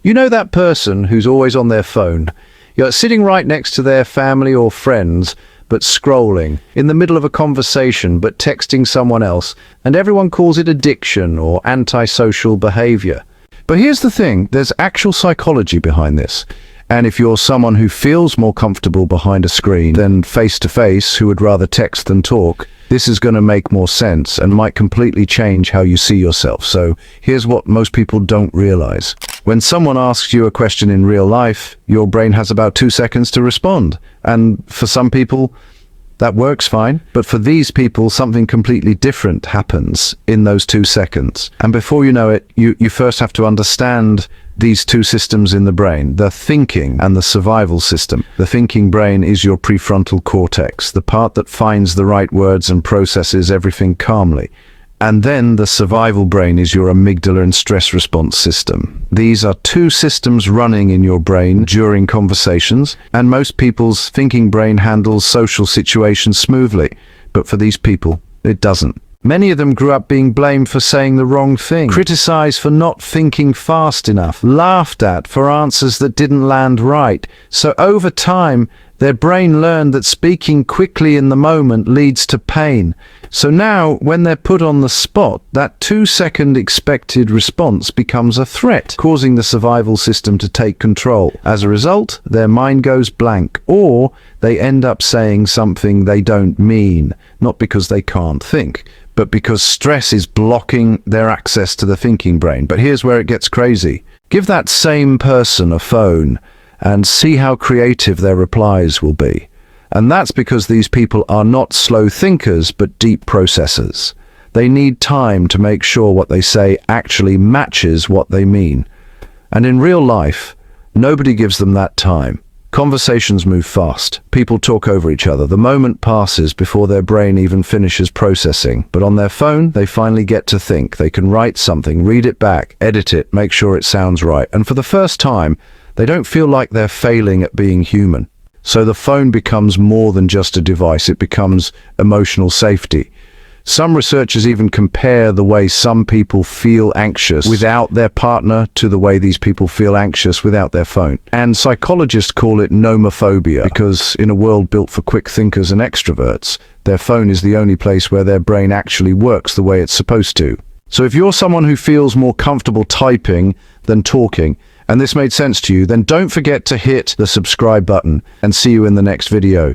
You know that person who's always on their phone? You're sitting right next to their family or friends, but scrolling, in the middle of a conversation, but texting someone else, and everyone calls it addiction or antisocial behavior. But here's the thing, there's actual psychology behind this. And if you're someone who feels more comfortable behind a screen than face-to-face, who would rather text than talk, this is going to make more sense and might completely change how you see yourself. So here's what most people don't realize. When someone asks you a question in real life, your brain has about 2 seconds to respond. And for some people, that works fine. But for these people, something completely different happens in those 2 seconds. And before you know it, you first have to understand these two systems in the brain, the thinking and the survival system. The thinking brain is your prefrontal cortex, the part that finds the right words and processes everything calmly. And then the survival brain is your amygdala and stress response system. These are two systems running in your brain during conversations, and most people's thinking brain handles social situations smoothly. But for these people, it doesn't. Many of them grew up being blamed for saying the wrong thing, criticized for not thinking fast enough, laughed at for answers that didn't land right. So over time, their brain learned that speaking quickly in the moment leads to pain. So now, when they're put on the spot, that 2-second expected response becomes a threat, causing the survival system to take control. As a result, their mind goes blank, or they end up saying something they don't mean, not because they can't think, but because stress is blocking their access to the thinking brain. But here's where it gets crazy. Give that same person a phone and see how creative their replies will be. And that's because these people are not slow thinkers, but deep processors. They need time to make sure what they say actually matches what they mean. And in real life, nobody gives them that time. Conversations move fast. People talk over each other. The moment passes before their brain even finishes processing. But on their phone, they finally get to think. They can write something, read it back, edit it, make sure it sounds right. And for the first time, they don't feel like they're failing at being human. So the phone becomes more than just a device. It becomes emotional safety. Some researchers even compare the way some people feel anxious without their partner to the way these people feel anxious without their phone. And psychologists call it nomophobia, because in a world built for quick thinkers and extroverts, their phone is the only place where their brain actually works the way it's supposed to. So if you're someone who feels more comfortable typing than talking, and this made sense to you, then don't forget to hit the subscribe button, and see you in the next video.